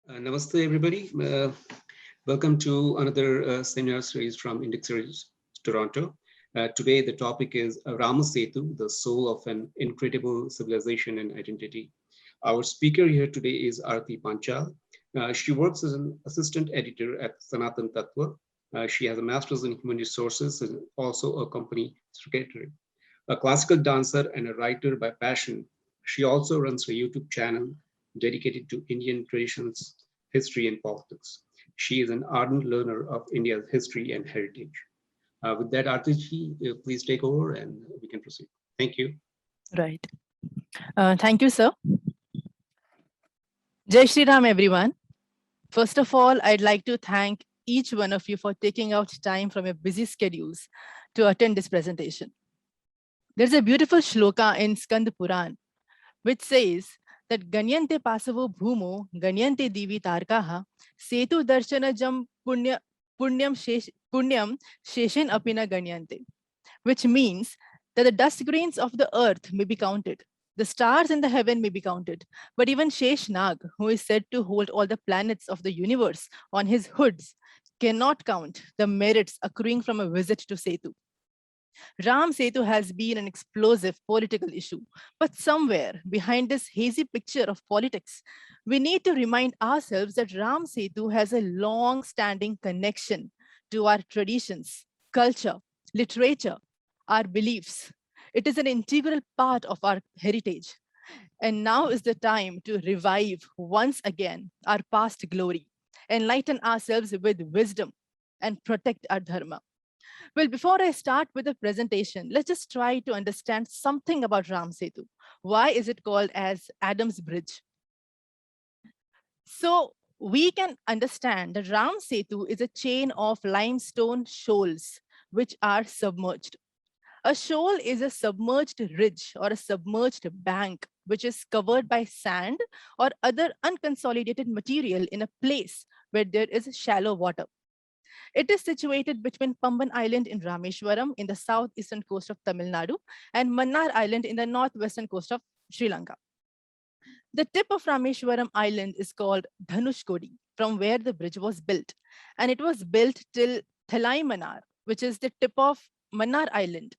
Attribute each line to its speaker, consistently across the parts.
Speaker 1: Namaste, everybody. Welcome to another seminar series from Index Series Toronto. Today, the topic is Rama Setu, the soul of an incredible civilization and identity. Our speaker here today is Arati Panchal. She works as an assistant editor at Sanatan Tattva. She has a master's in human resources and also a company secretary. A classical dancer and a writer by passion, she also runs a YouTube channel dedicated to Indian traditions, history, and politics. She is an ardent learner of India's history and heritage. With that, Artiji, please take over and we can proceed. Thank you.
Speaker 2: Right. Thank you, sir. Jai Shri Ram, everyone. First of all, I'd like to thank each one of you for taking out time from your busy schedules to attend this presentation. There's a beautiful shloka in Skand Puran, which says that Ganyante pasavo bhumo, Ganyante divi tarkaha, setu darshana jam punyam sheshen apina Ganyante, which means that the dust grains of the earth may be counted. The stars in the heaven may be counted, but even Shesh Nag, who is said to hold all the planets of the universe on his hoods, cannot count the merits accruing from a visit to Setu. Ram Setu has been an explosive political issue, but somewhere behind this hazy picture of politics, we need to remind ourselves that Ram Setu has a long-standing connection to our traditions, culture, literature, our beliefs. It is an integral part of our heritage. And now is the time to revive once again our past glory, enlighten ourselves with wisdom, and protect our dharma. Well, before I start with the presentation, let's just try to understand something about Ram Setu. Why is it called as Adam's Bridge? So we can understand that Ram Setu is a chain of limestone shoals which are submerged. A shoal is a submerged ridge or a submerged bank which is covered by sand or other unconsolidated material in a place where there is shallow water. It is situated between Pamban Island in Rameshwaram in the southeastern coast of Tamil Nadu and Mannar Island in the northwestern coast of Sri Lanka. The tip of Rameshwaram Island is called Dhanushkodi, from where the bridge was built. And it was built till Thalai Mannar, which is the tip of Mannar Island.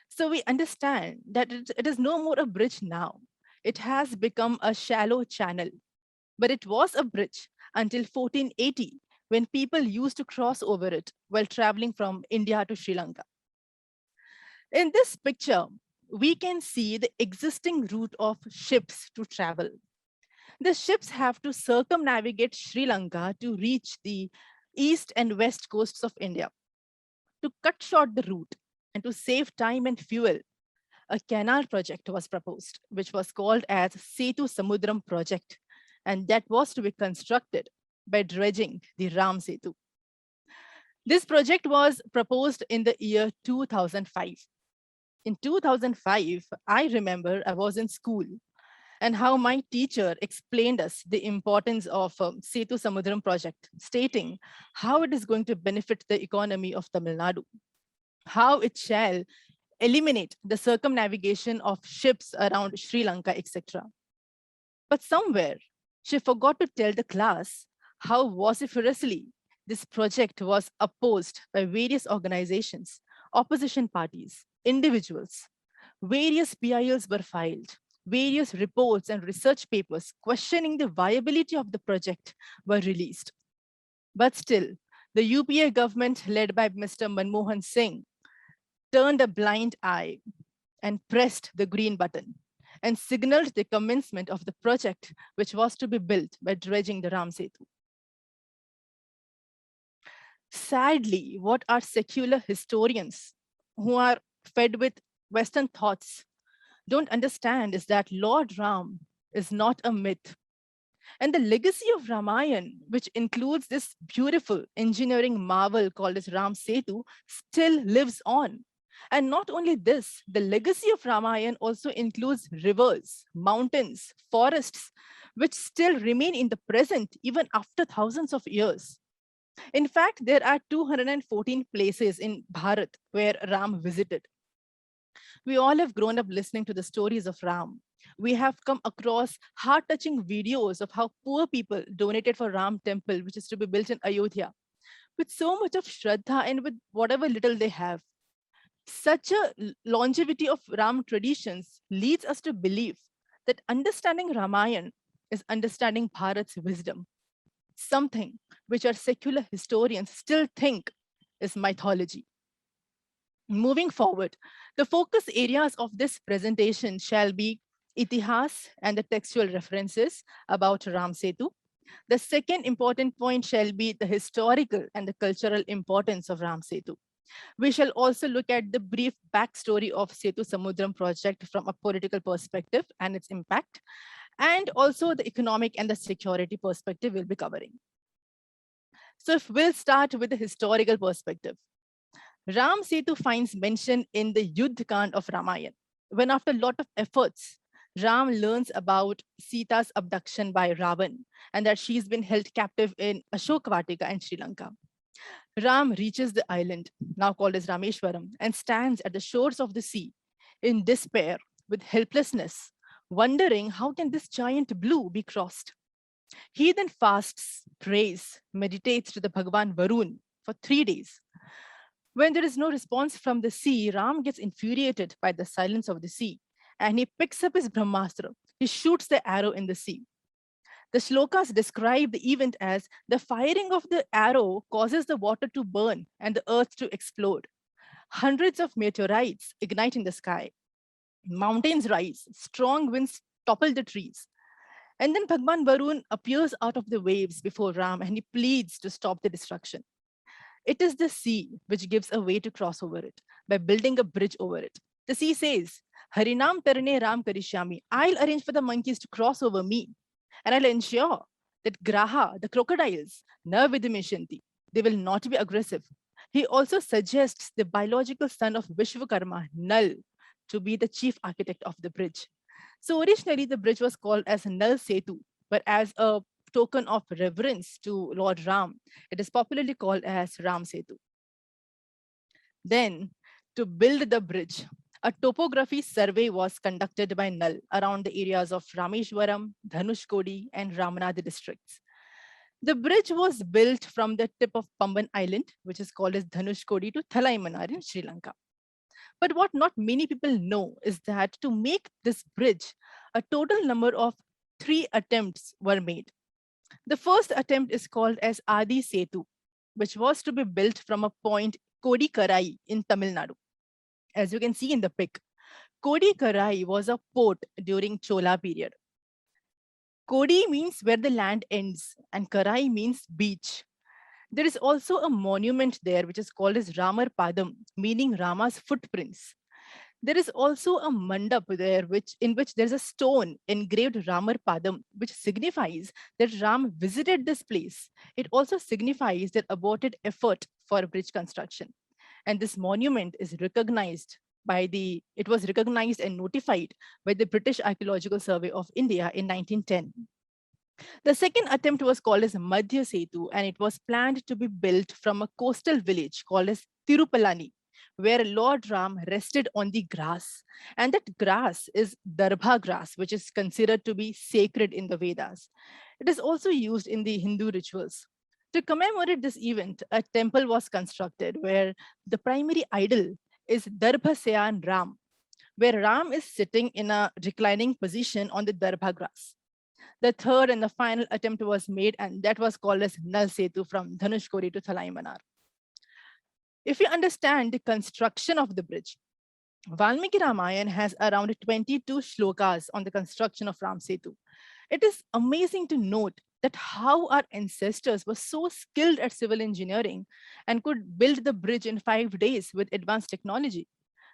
Speaker 2: So we understand that it is no more a bridge now. It has become a shallow channel, but it was a bridge until 1480, when people used to cross over it while traveling from India to Sri Lanka. In this picture, we can see the existing route of ships to travel. The ships have to circumnavigate Sri Lanka to reach the east and west coasts of India. To cut short the route and to save time and fuel, a canal project was proposed, which was called as Setu Samudram project, and that was to be constructed by dredging the Ram Setu. This project was proposed in the year 2005. In 2005, I remember I was in school and how my teacher explained us the importance of Setu Samudram project, stating how it is going to benefit the economy of Tamil Nadu, how it shall eliminate the circumnavigation of ships around Sri Lanka, etc. But somewhere she forgot to tell the class how vociferously this project was opposed by various organizations, opposition parties, individuals. Various PILs were filed. Various reports and research papers questioning the viability of the project were released. But still, the UPA government led by Mr. Manmohan Singh turned a blind eye and pressed the green button and signaled the commencement of the project, which was to be built by dredging the Ram Setu. Sadly, what our secular historians who are fed with Western thoughts don't understand is that Lord Ram is not a myth. And the legacy of Ramayana, which includes this beautiful engineering marvel called as Ram Setu, still lives on. And not only this, the legacy of Ramayana also includes rivers, mountains, forests, which still remain in the present even after thousands of years. In fact, there are 214 places in Bharat where Ram visited. We all have grown up listening to the stories of Ram. We have come across heart-touching videos of how poor people donated for Ram temple, which is to be built in Ayodhya, with so much of Shraddha and with whatever little they have. Such a longevity of Ram traditions leads us to believe that understanding Ramayana is understanding Bharat's wisdom, something which our secular historians still think is mythology. Moving forward, the focus areas of this presentation shall be Itihas and the textual references about Ram Setu. The second important point shall be the historical and the cultural importance of Ram Setu. We shall also look at the brief backstory of Setu Samudram project from a political perspective and its impact, and also the economic and the security perspective we'll be covering. So if we'll start with the historical perspective. Ram Setu finds mention in the Yuddh Kand of Ramayana, when after a lot of efforts, Ram learns about Sita's abduction by Ravan and that she's been held captive in Ashokavatika and Sri Lanka. Ram reaches the island, now called as Rameshwaram, and stands at the shores of the sea in despair with helplessness, wondering how can this giant blue be crossed. He then fasts, prays, meditates to the Bhagavan Varun for 3 days. When there is no response from the sea, Ram gets infuriated by the silence of the sea and he picks up his Brahmastra. He shoots the arrow in the sea. The shlokas describe the event as the firing of the arrow causes the water to burn and the earth to explode. Hundreds of meteorites ignite in the sky. Mountains rise, strong winds topple the trees. And then Bhagwan Varun appears out of the waves before Ram and he pleads to stop the destruction. It is the sea which gives a way to cross over it by building a bridge over it. The sea says, Harinam Tarane Ram Karishyami, I'll arrange for the monkeys to cross over me. And I'll ensure that Graha, the crocodiles, na vidimishanti, they will not be aggressive. He also suggests the biological son of Vishwakarma, Nal, to be the chief architect of the bridge. So originally the bridge was called as Nal Setu, but as a token of reverence to Lord Ram, it is popularly called as Ram Setu. Then, to build the bridge, a topography survey was conducted by Nal around the areas of Rameshwaram, Dhanushkodi, and Ramanadi districts. The bridge was built from the tip of Pamban Island, which is called as Dhanushkodi, to Thalaimanar in Sri Lanka. But what not many people know is that to make this bridge, a total number of 3 attempts were made. The first attempt is called as Adi Setu, which was to be built from a point Kodikarai in Tamil Nadu. As you can see in the pic, Kodikarai was a port during Chola period. Kodi means where the land ends and Karai means beach. There is also a monument there which is called as Ramar Padam, meaning Rama's footprints. There is also a mandap there in which there's a stone engraved Ramar Padam, which signifies that Ram visited this place. It also signifies their aborted effort for bridge construction. And this monument is recognized it was recognized and notified by the British Archaeological Survey of India in 1910. The second attempt was called as Madhya Setu, and it was planned to be built from a coastal village called as Tirupalani, where Lord Ram rested on the grass. And that grass is Darbha grass, which is considered to be sacred in the Vedas. It is also used in the Hindu rituals. To commemorate this event, a temple was constructed where the primary idol is Darbha Sayan Ram, where Ram is sitting in a reclining position on the Darbha grass. The third and the final attempt was made, and that was called as Nal Setu from Dhanushkodi to Thalaimanar. If you understand the construction of the bridge, Valmiki Ramayana has around 22 shlokas on the construction of Ram Setu. It is amazing to note that how our ancestors were so skilled at civil engineering and could build the bridge in 5 days with advanced technology.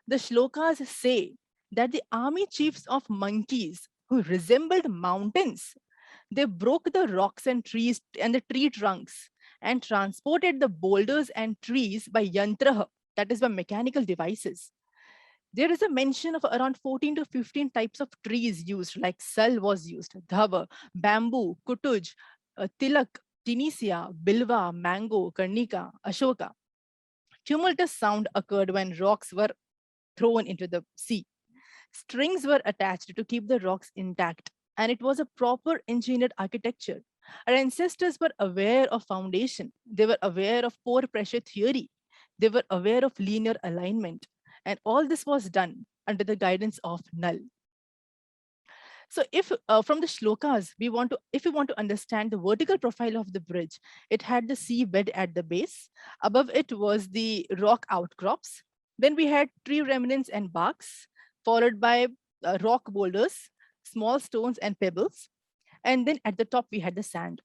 Speaker 2: The shlokas say that the army chiefs of monkeys who resembled mountains, they broke the rocks and trees and the tree trunks and transported the boulders and trees by yantra, that is by mechanical devices. There is a mention of around 14 to 15 types of trees used, like sal was used, dhava, bamboo, kutuj, tilak, tinisia, bilva, mango, karnika, ashoka. Tumultuous sound occurred when rocks were thrown into the sea. Strings were attached to keep the rocks intact, and it was a proper engineered architecture. Our ancestors were aware of foundation. They were aware of pore pressure theory. They were aware of linear alignment. And all this was done under the guidance of Nal. So if from the shlokas, if we want to understand the vertical profile of the bridge, it had the sea bed at the base. Above it was the rock outcrops. Then we had tree remnants and barks, followed by rock boulders, small stones and pebbles. And then at the top, we had the sand.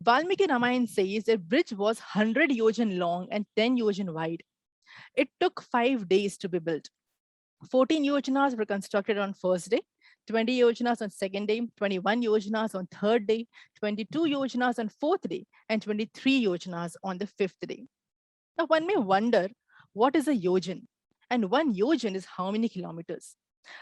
Speaker 2: Valmiki Ramayana says the bridge was 100 yojan long and 10 yojan wide. It took 5 days to be built. 14 yojanas were constructed on first day, 20 yojanas on second day, 21 yojanas on third day, 22 yojanas on fourth day, and 23 yojanas on the fifth day. Now one may wonder, what is a yojan? And one yojan is how many kilometers?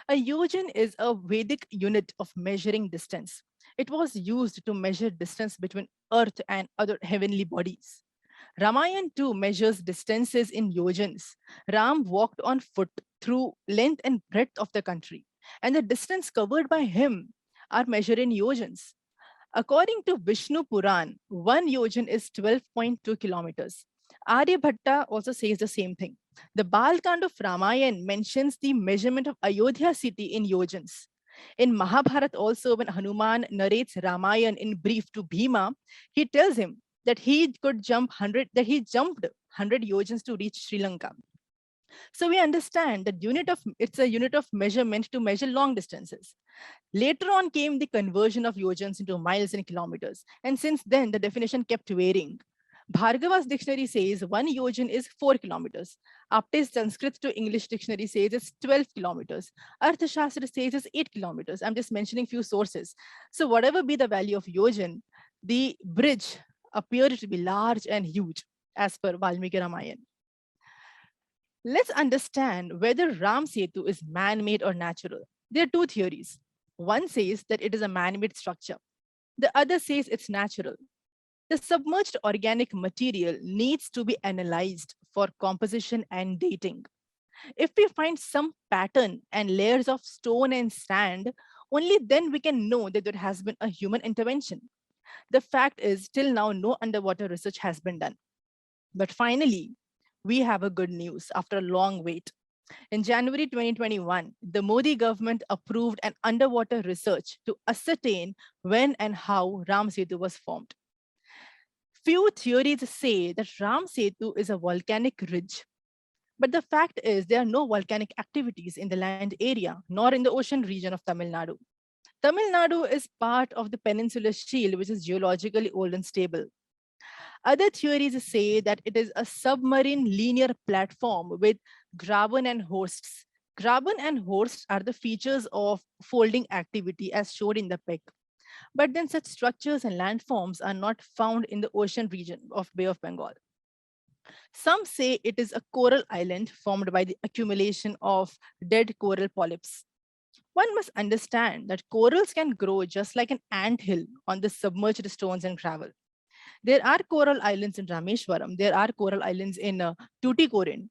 Speaker 2: A yojan is a Vedic unit of measuring distance. It was used to measure distance between Earth and other heavenly bodies. Ramayan too measures distances in yojans. Ram walked on foot through length and breadth of the country, and the distance covered by him are measured in yojans. According to Vishnu Puran, one yojan is 12.2 kilometers. Aryabhatta also says the same thing. The Balkand of Ramayan mentions the measurement of Ayodhya city in yojans. In Mahabharata also, when Hanuman narrates Ramayan in brief to Bhima, he tells him that he could jump 100, that he jumped 100 yojans to reach Sri Lanka. So we understand that it's a unit of measurement to measure long distances. Later on came the conversion of yojans into miles and kilometers. And since then, the definition kept varying. Bhargava's dictionary says 1 yojan is 4 kilometers. Apte's Sanskrit to English dictionary says it's 12 kilometers. Arthashastra says it's 8 kilometers. I'm just mentioning few sources. So whatever be the value of yojan, the bridge appeared to be large and huge as per Valmiki Ramayana. Let's understand whether Ram Setu is man-made or natural. There are two theories. One says that it is a man-made structure. The other says it's natural. The submerged organic material needs to be analyzed for composition and dating. If we find some pattern and layers of stone and sand, only then we can know that there has been a human intervention. The fact is, till now, no underwater research has been done. But finally, we have a good news after a long wait. In January 2021, the Modi government approved an underwater research to ascertain when and how Ram Setu was formed. Few theories say that Ram Setu is a volcanic ridge. But the fact is there are no volcanic activities in the land area, nor in the ocean region of Tamil Nadu. Tamil Nadu is part of the peninsular shield, which is geologically old and stable. Other theories say that it is a submarine linear platform with graben and horsts. Graben and horsts are the features of folding activity as shown in the pic. But then such structures and landforms are not found in the ocean region of Bay of Bengal. Some say it is a coral island formed by the accumulation of dead coral polyps. One must understand that corals can grow just like an anthill on the submerged stones and gravel. There are coral islands in Rameshwaram. There are coral islands in Tuticorin,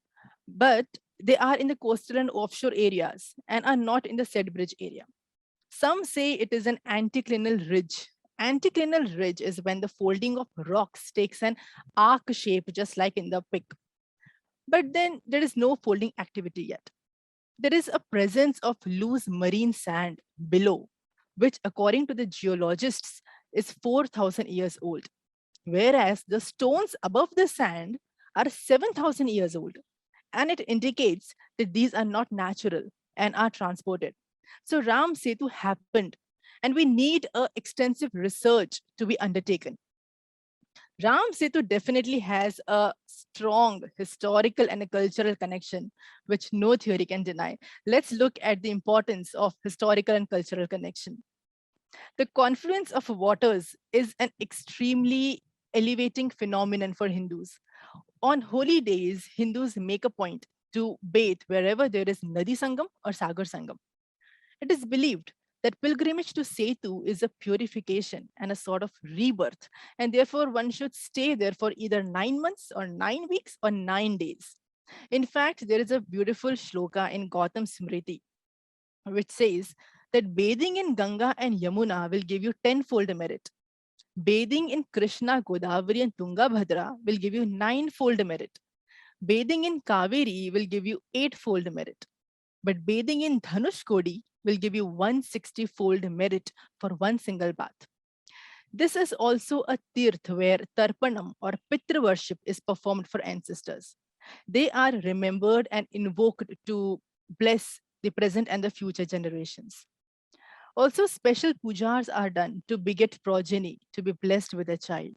Speaker 2: but they are in the coastal and offshore areas and are not in the said bridge area. Some say it is an anticlinal ridge. Anticlinal ridge is when the folding of rocks takes an arc shape, just like in the pic. But then there is no folding activity yet. There is a presence of loose marine sand below, which according to the geologists is 4,000 years old. Whereas the stones above the sand are 7,000 years old. And it indicates that these are not natural and are transported. So Ram Setu happened, and we need extensive research to be undertaken. Ram Setu definitely has a strong historical and a cultural connection, which no theory can deny. Let's look at the importance of historical and cultural connection. The confluence of waters is an extremely elevating phenomenon for Hindus. On holy days, Hindus make a point to bathe wherever there is Nadi Sangam or Sagar Sangam. It is believed that pilgrimage to Setu is a purification and a sort of rebirth, and therefore one should stay there for either 9 months or 9 weeks or 9 days. In fact, there is a beautiful shloka in Gautam Smriti, which says that bathing in Ganga and Yamuna will give you tenfold merit. Bathing in Krishna, Godavari, and Tungabhadra will give you ninefold merit. Bathing in Kaveri will give you eightfold merit. But bathing in Dhanushkodi will give you 160-fold merit for one single bath. This is also a tirth where Tarpanam or Pitra worship is performed for ancestors. They are remembered and invoked to bless the present and the future generations. Also, special pujas are done to beget progeny to be blessed with a child.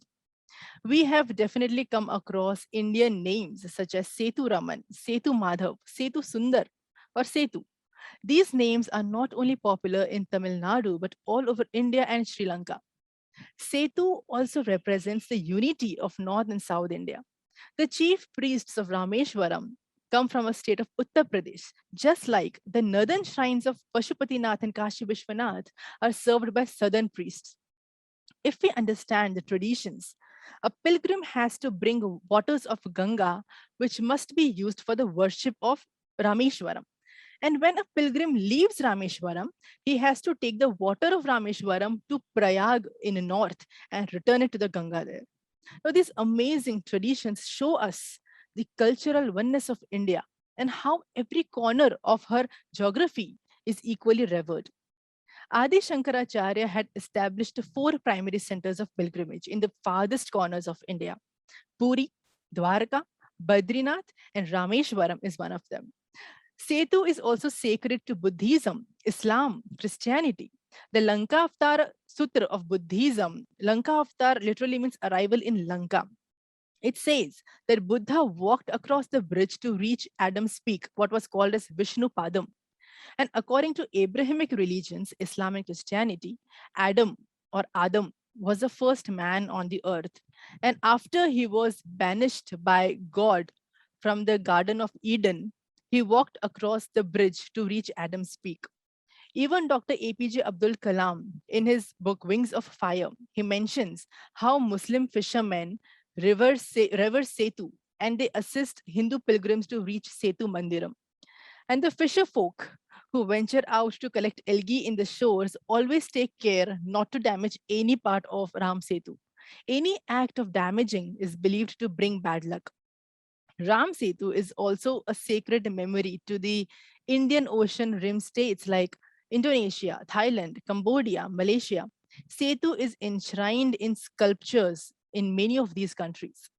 Speaker 2: We have definitely come across Indian names such as Setu Raman, Setu Madhav, Setu Sundar, or Setu. These names are not only popular in Tamil Nadu but all over India and Sri Lanka. Setu also represents the unity of North and South India. The chief priests of Rameshwaram come from a state of Uttar Pradesh, just like the northern shrines of Pashupatinath and Kashi Vishwanath are served by southern priests. If we understand the traditions, a pilgrim has to bring waters of Ganga, which must be used for the worship of Rameshwaram. And when a pilgrim leaves Rameshwaram, he has to take the water of Rameshwaram to Prayag in the north and return it to the Ganga there. Now, these amazing traditions show us the cultural oneness of India and how every corner of her geography is equally revered. Adi Shankaracharya had established four primary centers of pilgrimage in the farthest corners of India. Puri, Dwarka, Badrinath, and Rameshwaram is one of them. Setu is also sacred to Buddhism, Islam, Christianity. The Lanka Avatar Sutra of Buddhism, Lanka Avatar literally means arrival in Lanka. It says that Buddha walked across the bridge to reach Adam's Peak, what was called as Vishnu Padam. And according to Abrahamic religions, Islam and Christianity, Adam or Adam was the first man on the earth. And after he was banished by God from the Garden of Eden, he walked across the bridge to reach Adam's Peak. Even Dr. APJ Abdul Kalam, in his book Wings of Fire, he mentions how Muslim fishermen river Setu and they assist Hindu pilgrims to reach Setu Mandiram. And the fisher folk who venture out to collect algae in the shores always take care not to damage any part of Ram Setu. Any act of damaging is believed to bring bad luck. Ram Setu is also a sacred memory to the Indian Ocean rim states like Indonesia, Thailand, Cambodia, Malaysia. Setu is enshrined in sculptures in many of these countries.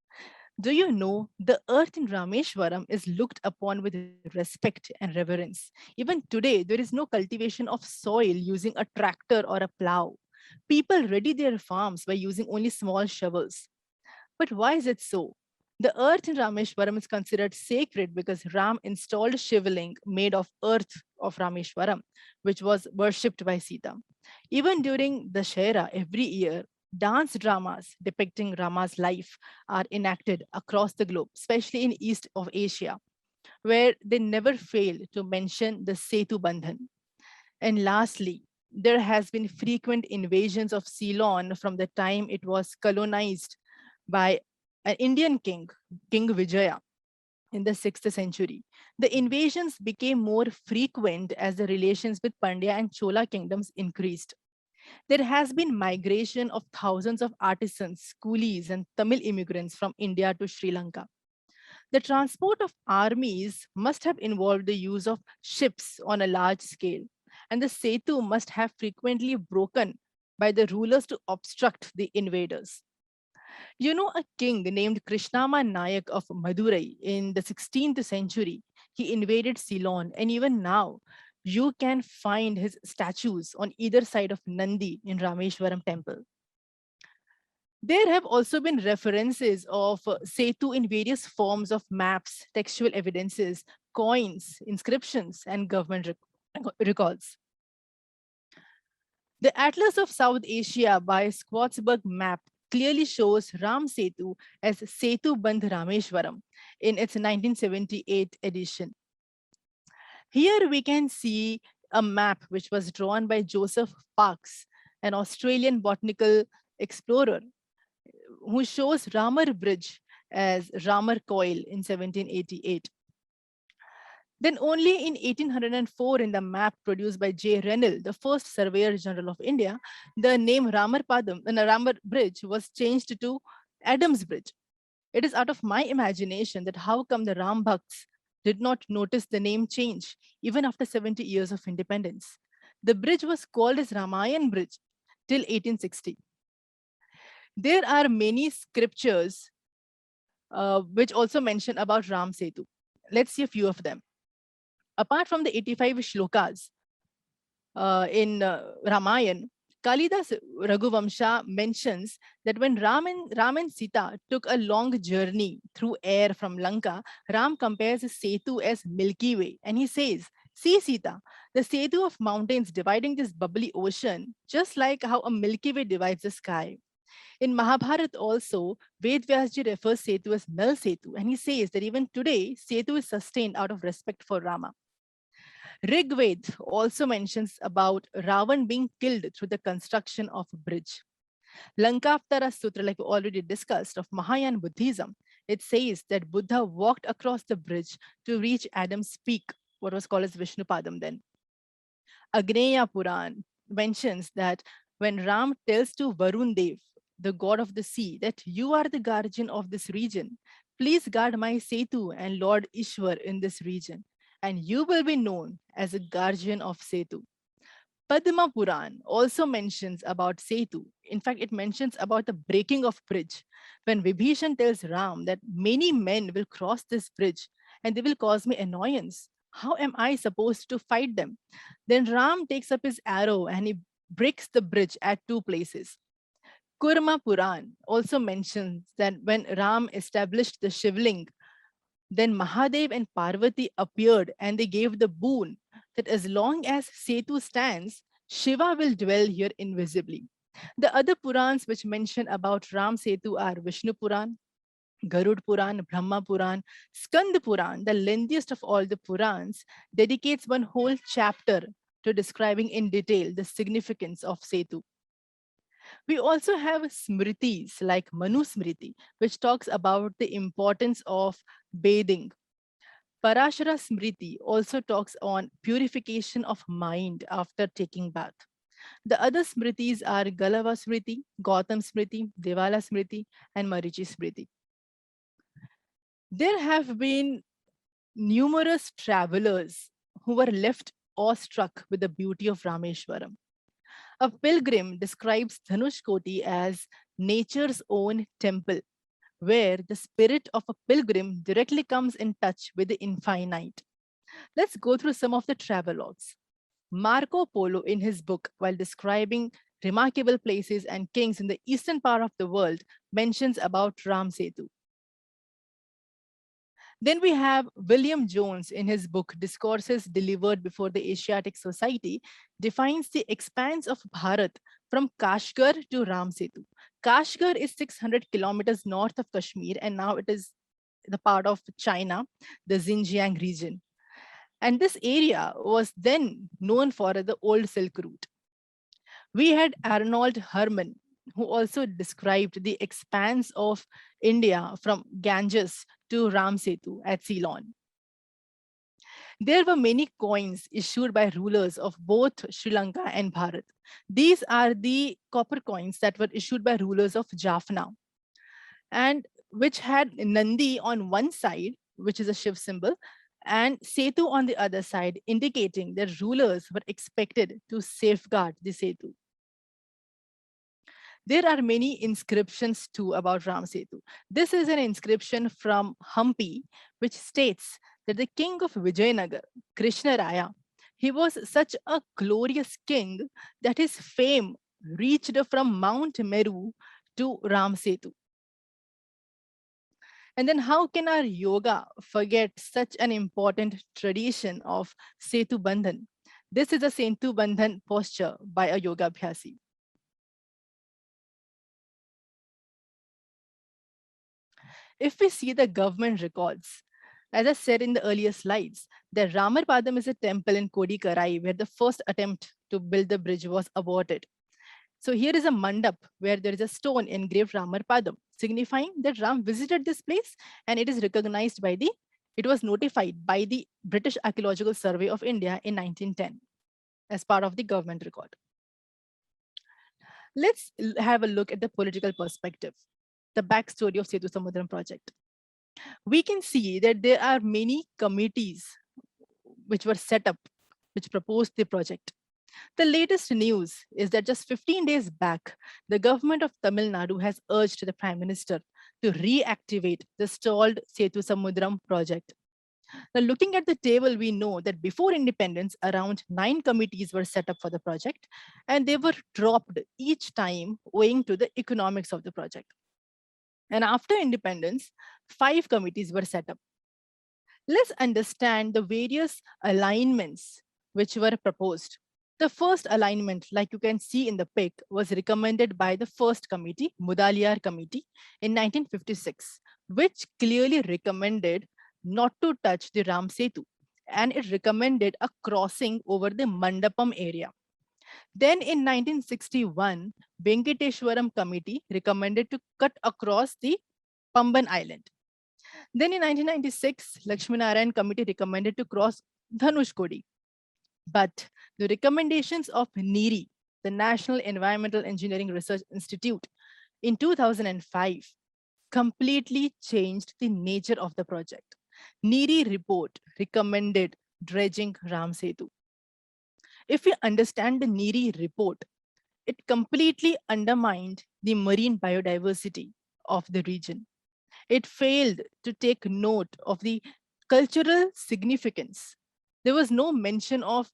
Speaker 2: Do you know the earth in Rameshwaram is looked upon with respect and reverence? Even today, there is no cultivation of soil using a tractor or a plow. People ready their farms by using only small shovels. But why is it so? The earth in Rameshwaram is considered sacred because Ram installed a Shivling made of earth of Rameshwaram, which was worshipped by Sita. Even during the Dashera every year, dance dramas depicting Rama's life are enacted across the globe, especially in East of Asia, where they never fail to mention the Setu Bandhan. And lastly, there has been frequent invasions of Ceylon from the time it was colonized by an Indian king, King Vijaya, in the 6th century. The invasions became more frequent as the relations with Pandya and Chola kingdoms increased. There has been migration of thousands of artisans, coolies, and Tamil immigrants from India to Sri Lanka. The transport of armies must have involved the use of ships on a large scale, and the Setu must have frequently broken by the rulers to obstruct the invaders. You know, a king named Krishnama Nayak of Madurai in the 16th century, he invaded Ceylon, and even now, you can find his statues on either side of Nandi in Rameshwaram temple. There have also been references of Setu in various forms of maps, textual evidences, coins, inscriptions, and government records. The Atlas of South Asia by Schwarzberg map clearly shows Ram Setu as Setu Bandh Rameshwaram in its 1978 edition. Here we can see a map which was drawn by Joseph Parkes, an Australian botanical explorer, who shows Ramar Bridge as Ramar Coil in 1788. Then only in 1804, in the map produced by J. Rennell, the first Surveyor General of India, the name Ramarpadam and Ramar Bridge was changed to Adams Bridge. It is out of my imagination that how come the Ram Bhakts did not notice the name change even after 70 years of independence. The bridge was called as Ramayan Bridge till 1860. There are many scriptures which also mention about Ram Setu. Let's see a few of them. Apart from the 85 shlokas in Ramayan, Kalidas Raghuvamsha mentions that when Ram and Sita took a long journey through air from Lanka, Ram compares his Setu as Milky Way. And he says, see Sita, the Setu of mountains dividing this bubbly ocean, just like how a Milky Way divides the sky. In Mahabharata also, Ved Vyasji refers Setu as Nal Setu. And he says that even today, Setu is sustained out of respect for Rama. Rigved also mentions about Ravan being killed through the construction of a bridge. Lankavatara Sutra, like we already discussed, of Mahayana Buddhism, it says that Buddha walked across the bridge to reach Adam's peak, what was called as Vishnupadam then. Agneya Puran mentions that when Ram tells to Varun Dev, the god of the sea, that you are the guardian of this region, please guard my Setu and Lord Ishwar in this region, and you will be known as a guardian of Setu. Padma Puran also mentions about Setu. In fact, it mentions about the breaking of bridge. When Vibhishan tells Ram that many men will cross this bridge and they will cause me annoyance, how am I supposed to fight them? Then Ram takes up his arrow and he breaks the bridge at two places. Kurma Puran also mentions that when Ram established the Shivling, then Mahadev and Parvati appeared and they gave the boon that as long as Setu stands, Shiva will dwell here invisibly. The other Purans which mention about Ram Setu are Vishnu Puran, Garud Puran, Brahma Puran, Skand Puran, the lengthiest of all the Purans, dedicates one whole chapter to describing in detail the significance of Setu. We also have smritis like Manu Smriti, which talks about the importance of bathing. Parashara Smriti also talks on purification of mind after taking bath. The other Smritis are Galava Smriti, Gautam Smriti, Devala Smriti, and Marichi Smriti. There have been numerous travelers who were left awestruck with the beauty of Rameshwaram. A pilgrim describes Dhanushkoti as nature's own temple, where the spirit of a pilgrim directly comes in touch with the infinite. Let's go through some of the travelogues. Marco Polo, in his book, while describing remarkable places and kings in the eastern part of the world, mentions about Ram Setu. Then we have William Jones in his book, Discourses Delivered Before the Asiatic Society, defines the expanse of Bharat from Kashgar to Ram Setu. Kashgar is 600 kilometers north of Kashmir, and now it is the part of China, the Xinjiang region. And this area was then known for the old Silk Route. We had Arnold Herman, who also described the expanse of India from Ganges to Ram Setu at Ceylon. There were many coins issued by rulers of both Sri Lanka and Bharat. These are the copper coins that were issued by rulers of Jaffna, and which had Nandi on one side, which is a Shiv symbol, and Setu on the other side, indicating that rulers were expected to safeguard the Setu. There are many inscriptions too about Ram Setu. This is an inscription from Hampi, which states that the king of Vijayanagar, Krishna Raya, he was such a glorious king that his fame reached from Mount Meru to Ram Setu. And then how can our yoga forget such an important tradition of Setu Bandhan? This is a Setu Bandhan posture by a yoga abhyasi. If we see the government records, as I said in the earlier slides, the Ramarpadam is a temple in Kodikarai where the first attempt to build the bridge was aborted. So here is a mandap where there is a stone engraved Ramarpadam, signifying that Ram visited this place and it is recognized by the It was notified by the British Archaeological Survey of India in 1910 as part of the government record. Let's have a look at the political perspective, the backstory of Setu Samudram project. We can see that there are many committees which were set up, which proposed the project. The latest news is that just 15 days back, the government of Tamil Nadu has urged the Prime Minister to reactivate the stalled Setu Samudram project. Now, looking at the table, we know that before independence, around 9 committees were set up for the project, and they were dropped each time owing to the economics of the project. And after independence, 5 committees were set up. Let's understand the various alignments which were proposed. The first alignment, like you can see in the pic, was recommended by the first committee, Mudaliar Committee, in 1956, which clearly recommended not to touch the Ram Setu, and it recommended a crossing over the Mandapam area. Then in 1961, Venkateshwaram Committee recommended to cut across the Pamban Island. Then in 1996, Lakshminarayan Committee recommended to cross Dhanushkodi. But the recommendations of NEERI, the National Environmental Engineering Research Institute, in 2005 completely changed the nature of the project. NEERI report recommended dredging Ram Setu. If we understand the NEERI report, it completely undermined the marine biodiversity of the region. It failed to take note of the cultural significance. There was no mention of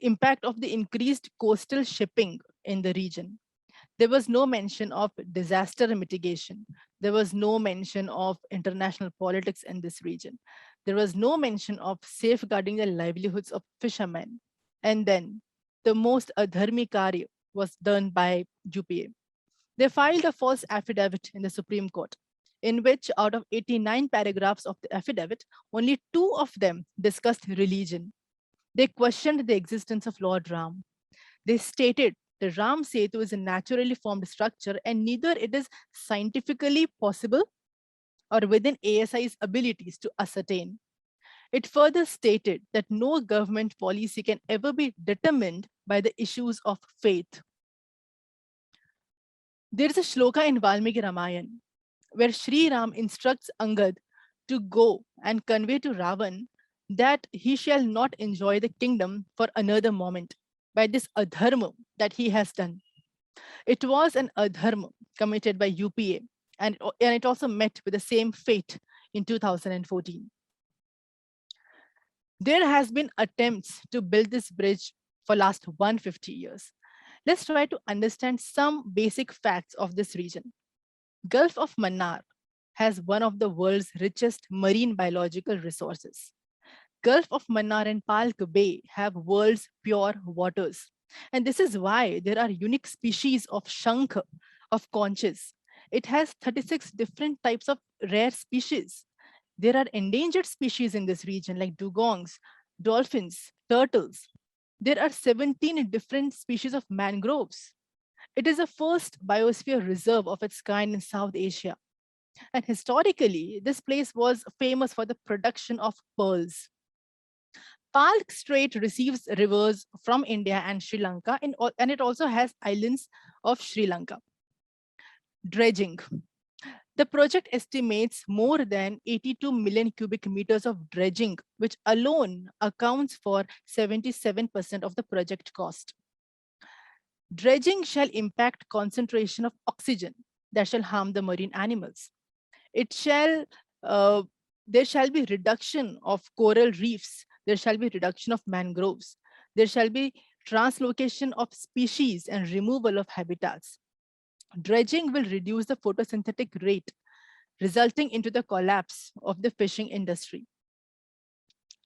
Speaker 2: impact of the increased coastal shipping in the region. There was no mention of disaster mitigation. There was no mention of international politics in this region. There was no mention of safeguarding the livelihoods of fishermen. And then the most adharmi karya was done by UPA. They filed a false affidavit in the Supreme Court, in which out of 89 paragraphs of the affidavit, only 2 of them discussed religion. They questioned the existence of Lord Ram. They stated the Ram Setu is a naturally formed structure and neither it is scientifically possible or within ASI's abilities to ascertain. It further stated that no government policy can ever be determined by the issues of faith. There is a shloka in Valmiki Ramayana where Sri Ram instructs Angad to go and convey to Ravan that he shall not enjoy the kingdom for another moment by this adharma that he has done. It was an adharma committed by UPA, and it also met with the same fate in 2014. There has been attempts to build this bridge for last 150 years. Let's try to understand some basic facts of this region. Gulf of Mannar has one of the world's richest marine biological resources. Gulf of Mannar and Palk Bay have world's pure waters. And this is why there are unique species of shankh, of conches. It has 36 different types of rare species. There are endangered species in this region like dugongs, dolphins, turtles. There are 17 different species of mangroves. It is the first biosphere reserve of its kind in South Asia. And historically, this place was famous for the production of pearls. Palk Strait receives rivers from India and Sri Lanka, and it also has islands of Sri Lanka. Dredging. The project estimates more than 82 million cubic meters of dredging, which alone accounts for 77% of the project cost. Dredging shall impact concentration of oxygen that shall harm the marine animals. There shall be reduction of coral reefs. There shall be reduction of mangroves. There shall be translocation of species and removal of habitats. Dredging will reduce the photosynthetic rate, resulting into the collapse of the fishing industry.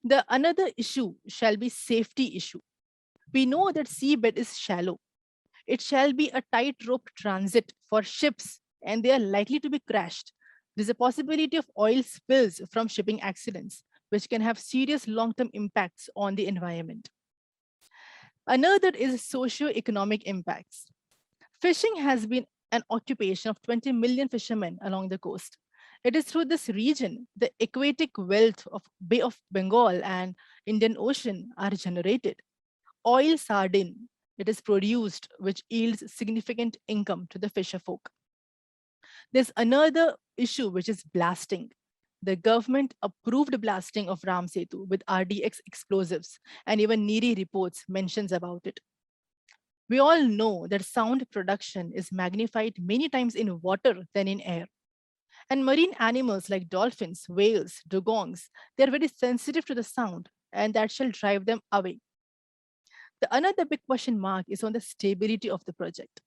Speaker 2: The another issue shall be safety issue. We know that seabed is shallow. It shall be a tightrope transit for ships, and they are likely to be crashed. There's a possibility of oil spills from shipping accidents, which can have serious long-term impacts on the environment. Another is socio-economic impacts. Fishing has been an occupation of 20 million fishermen along the coast. It is through this region the aquatic wealth of Bay of Bengal and Indian Ocean are generated. Oil sardine, it is produced, which yields significant income to the fisher folk. There's another issue, which is blasting. The government approved blasting of Ram Setu with RDX explosives, and even NERI reports mentions about it. We all know that sound production is magnified many times in water than in air. And marine animals like dolphins, whales, dugongs, they're very sensitive to the sound, and that shall drive them away. The another big question mark is on the stability of the project.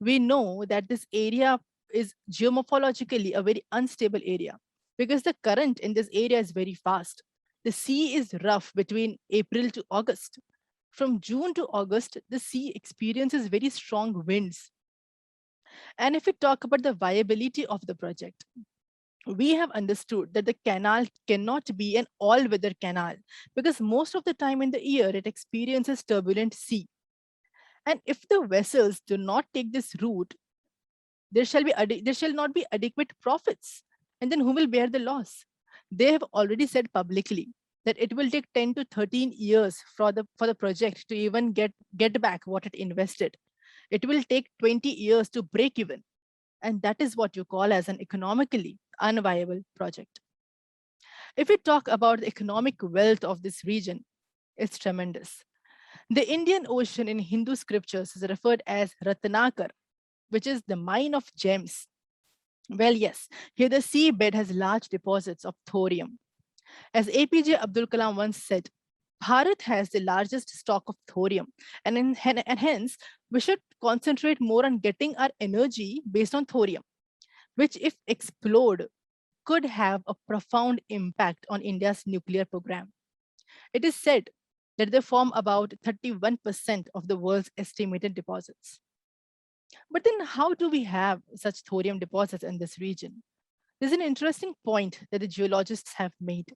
Speaker 2: We know that this area is geomorphologically a very unstable area because the current in this area is very fast. The sea is rough between April to August. From June to August, the sea experiences very strong winds. And if we talk about the viability of the project, we have understood that the canal cannot be an all-weather canal because most of the time in the year it experiences turbulent sea. And if the vessels do not take this route, there shall not be adequate profits. And then who will bear the loss? They have already said publicly that it will take 10 to 13 years for the project to even get back what it invested. It will take 20 years to break even. And that is what you call as an economically unviable project. If we talk about the economic wealth of this region, it's tremendous. The Indian Ocean in Hindu scriptures is referred as Ratnakar, which is the mine of gems. Well, yes, here the seabed has large deposits of thorium. As APJ Abdul Kalam once said, Bharat has the largest stock of thorium, and hence we should concentrate more on getting our energy based on thorium, which, if explored, could have a profound impact on India's nuclear program. It is said that they form about 31% of the world's estimated deposits. But then, how do we have such thorium deposits in this region? There's an interesting point that the geologists have made.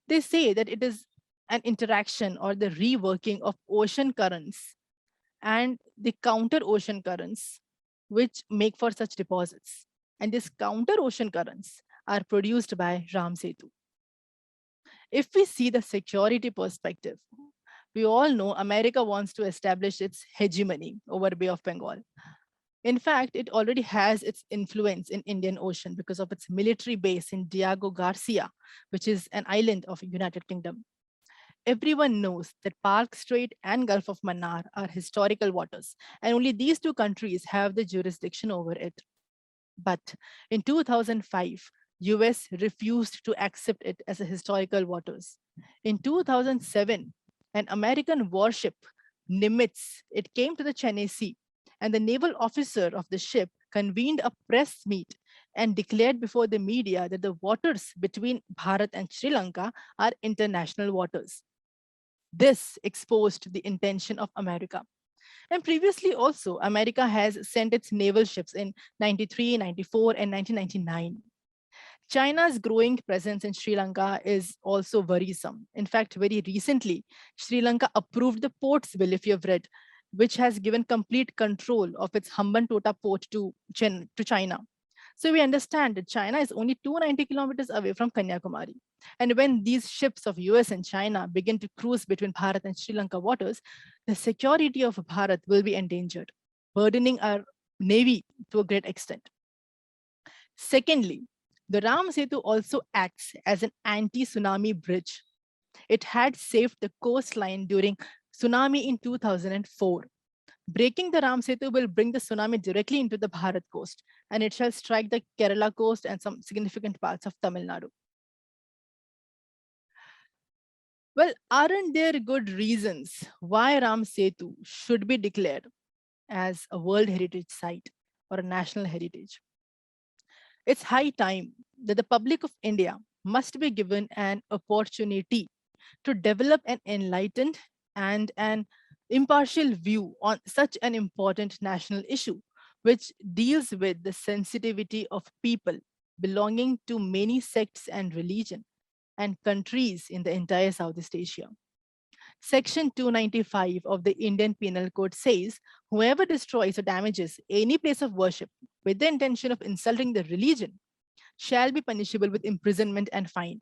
Speaker 2: They say that it is an interaction or the reworking of ocean currents and the counter ocean currents which make for such deposits. And these counter ocean currents are produced by Ram Setu. If we see the security perspective, we all know America wants to establish its hegemony over Bay of Bengal. In fact, it already has its influence in Indian Ocean because of its military base in Diego Garcia, which is an island of United Kingdom. Everyone knows that Park Strait and Gulf of Mannar are historical waters, and only these two countries have the jurisdiction over it. But in 2005, US refused to accept it as a historical waters. In 2007, an American warship, Nimitz, it came to the Chennai Sea, and the naval officer of the ship convened a press meet and declared before the media that the waters between Bharat and Sri Lanka are international waters. This exposed the intention of America. And previously also, America has sent its naval ships in 93, 94, and 1999. China's growing presence in Sri Lanka is also worrisome. In fact, very recently, Sri Lanka approved the ports bill, if you've read, which has given complete control of its Hambantota port to China. So we understand that China is only 290 kilometers away from Kanyakumari. And when these ships of US and China begin to cruise between Bharat and Sri Lanka waters, the security of Bharat will be endangered, burdening our navy to a great extent. Secondly, the Ram Setu also acts as an anti-tsunami bridge. It had saved the coastline during tsunami in 2004. Breaking the Ram Setu will bring the tsunami directly into the Bharat coast, and it shall strike the Kerala coast and some significant parts of Tamil Nadu. Well, aren't there good reasons why Ram Setu should be declared as a World Heritage Site or a national heritage? It's high time that the public of India must be given an opportunity to develop an enlightened and an impartial view on such an important national issue, which deals with the sensitivity of people belonging to many sects and religion and countries in the entire Southeast Asia. Section 295 of the Indian Penal Code says, whoever destroys or damages any place of worship with the intention of insulting the religion shall be punishable with imprisonment and fine.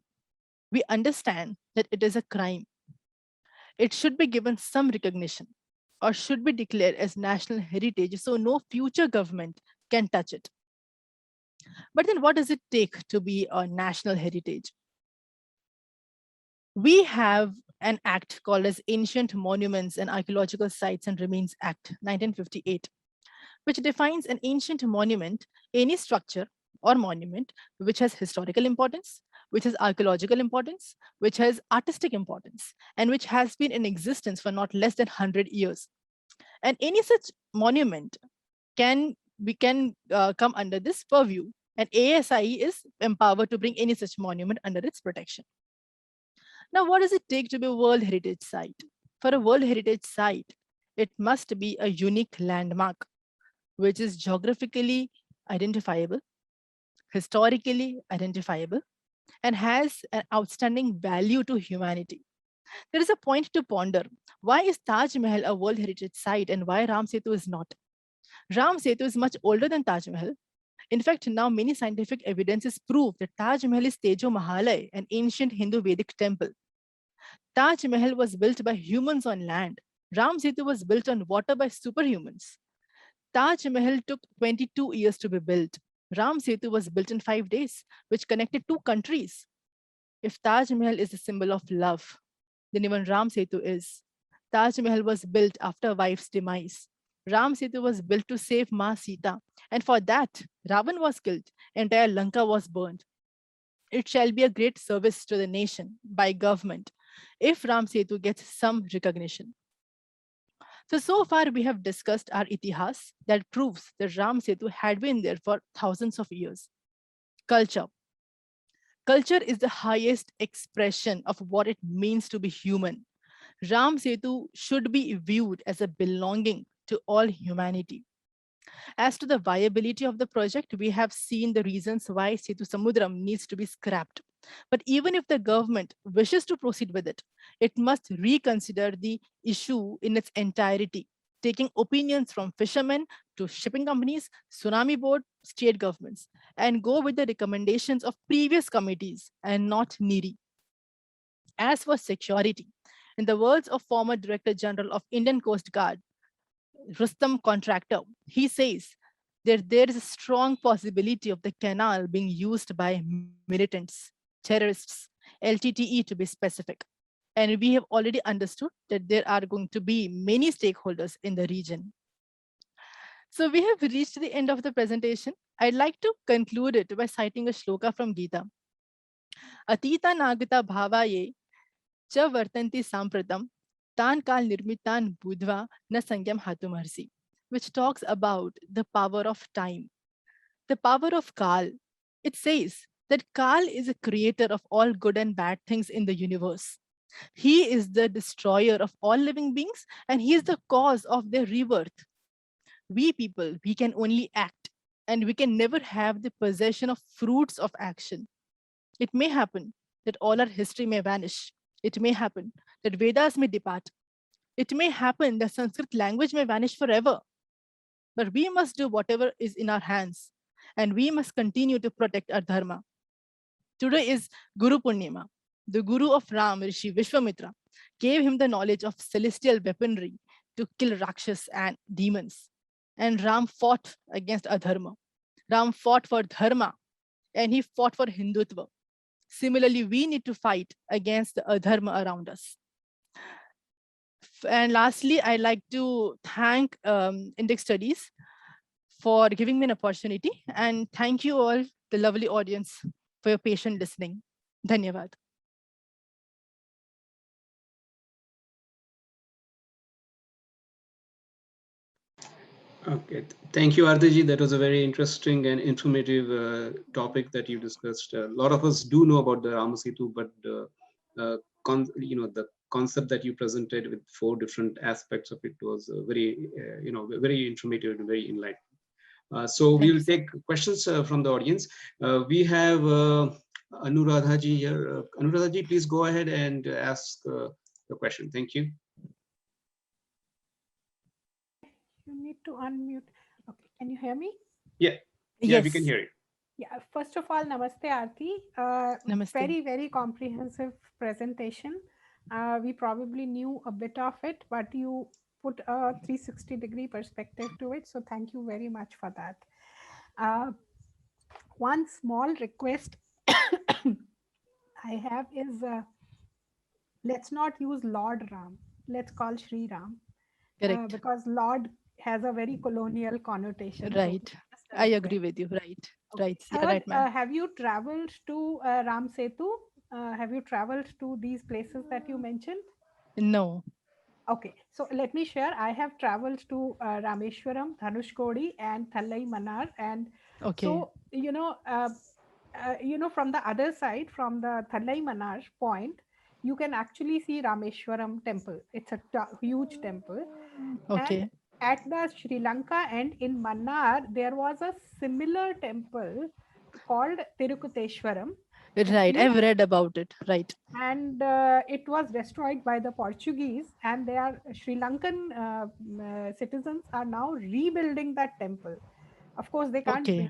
Speaker 2: We understand that it is a crime. It should be given some recognition or should be declared as national heritage so no future government can touch it. But then what does it take to be a national heritage? We have an act called as Ancient Monuments and Archaeological Sites and Remains Act 1958, which defines an ancient monument, any structure or monument which has historical importance, which has archaeological importance, which has artistic importance, and which has been in existence for not less than 100 years. And any such monument can come under this purview, and ASIE is empowered to bring any such monument under its protection. Now, what does it take to be a World Heritage Site? For a World Heritage Site, it must be a unique landmark, which is geographically identifiable, historically identifiable, and has an outstanding value to humanity. There is a point to ponder. Why is Taj Mahal a World Heritage Site and why Ram Setu is not? Ram Setu is much older than Taj Mahal. In fact, now many scientific evidences prove that Taj Mahal is Tejo Mahalai, an ancient Hindu Vedic temple. Taj Mahal was built by humans on land. Ram Setu was built on water by superhumans. Taj Mahal took 22 years to be built. Ram Setu was built in 5 days, which connected 2 countries. If Taj Mahal is a symbol of love, then even Ram Setu is. Taj Mahal was built after a wife's demise. Ram Setu was built to save Ma Sita. And for that, Ravan was killed. Entire Lanka was burned. It shall be a great service to the nation by government if Ram Setu gets some recognition. So far we have discussed our itihas that proves that Ram Setu had been there for thousands of years. Culture. Culture is the highest expression of what it means to be human. Ram Setu should be viewed as a belonging to all humanity. As to the viability of the project, we have seen the reasons why Setu Samudram needs to be scrapped. But even if the government wishes to proceed with it, it must reconsider the issue in its entirety, taking opinions from fishermen to shipping companies, tsunami board, state governments, and go with the recommendations of previous committees and not NERI. As for security, in the words of former Director General of Indian Coast Guard, Rustam Contractor, he says that there is a strong possibility of the canal being used by militants, terrorists, LTTE to be specific. And we have already understood that there are going to be many stakeholders in the region. So we have reached the end of the presentation. I'd like to conclude it by citing a shloka from Gita. Atita nagita bhavaye cha vartanti sampratam tan kal nirmitan budva na sangyam hatumarsi, which talks about the power of time, the power of Kal. It says that Kal is a creator of all good and bad things in the universe. He is the destroyer of all living beings and he is the cause of their rebirth. We people, we can only act and we can never have the possession of fruits of action. It may happen that all our history may vanish. It may happen that Vedas may depart. It may happen that Sanskrit language may vanish forever. But we must do whatever is in our hands and we must continue to protect our dharma. Today is Guru Purnima. The Guru of Ram, Rishi Vishwamitra, gave him the knowledge of celestial weaponry to kill Rakshas and demons. And Ram fought against adharma. Ram fought for dharma and he fought for Hindutva. Similarly, we need to fight against the adharma around us. And lastly, I'd like to thank Index Studies for giving me an opportunity. And thank you all, the lovely audience, for your patient listening. Dhanyavad.
Speaker 1: Okay, thank you, Ardaji. That was a very interesting and informative topic that you discussed. A lot of us do know about the Rama Setu, but the concept that you presented with 4 different aspects of it was very, very informative and very enlightening. So we will take questions from the audience. We have Anuradhaji here. Anuradhaji, please go ahead and ask the question. Thank you.
Speaker 3: You need to unmute. Okay, can you hear me?
Speaker 1: Yeah,
Speaker 2: Yes.
Speaker 1: we can hear you.
Speaker 3: Yeah, first of all, Namaste Aarti.
Speaker 2: Namaste.
Speaker 3: Very comprehensive presentation. We probably knew a bit of it, but you put a 360-degree perspective to it. So thank you very much for that. Uh, one small request I have is let's not use Lord Ram. Let's call Sri Ram
Speaker 2: Correct.
Speaker 3: because Lord has a very colonial connotation. So
Speaker 2: Right.
Speaker 3: just a
Speaker 2: I
Speaker 3: request.
Speaker 2: agree with you. Right.
Speaker 3: Okay.
Speaker 2: Right. Yeah,
Speaker 3: Third,
Speaker 2: right, ma'am.
Speaker 3: have you traveled to Ram Setu? Have you traveled to these places that you mentioned?
Speaker 2: No.
Speaker 3: Okay, so let me share. I have traveled to Rameshwaram, Dhanushkodi, and Thalai Manar, and
Speaker 2: Okay.
Speaker 3: so from the other side, from the Thalai Manar point, you can actually see Rameshwaram temple. It's a huge temple, and
Speaker 2: Okay.
Speaker 3: at the Sri Lanka and in Mannar, there was a similar temple called Tirukuteshwaram.
Speaker 2: Right.
Speaker 3: Okay,
Speaker 2: I've read about it. Right.
Speaker 3: and it was destroyed by the Portuguese, and they are Sri Lankan citizens are now rebuilding that temple. Of course, they can't
Speaker 2: Okay.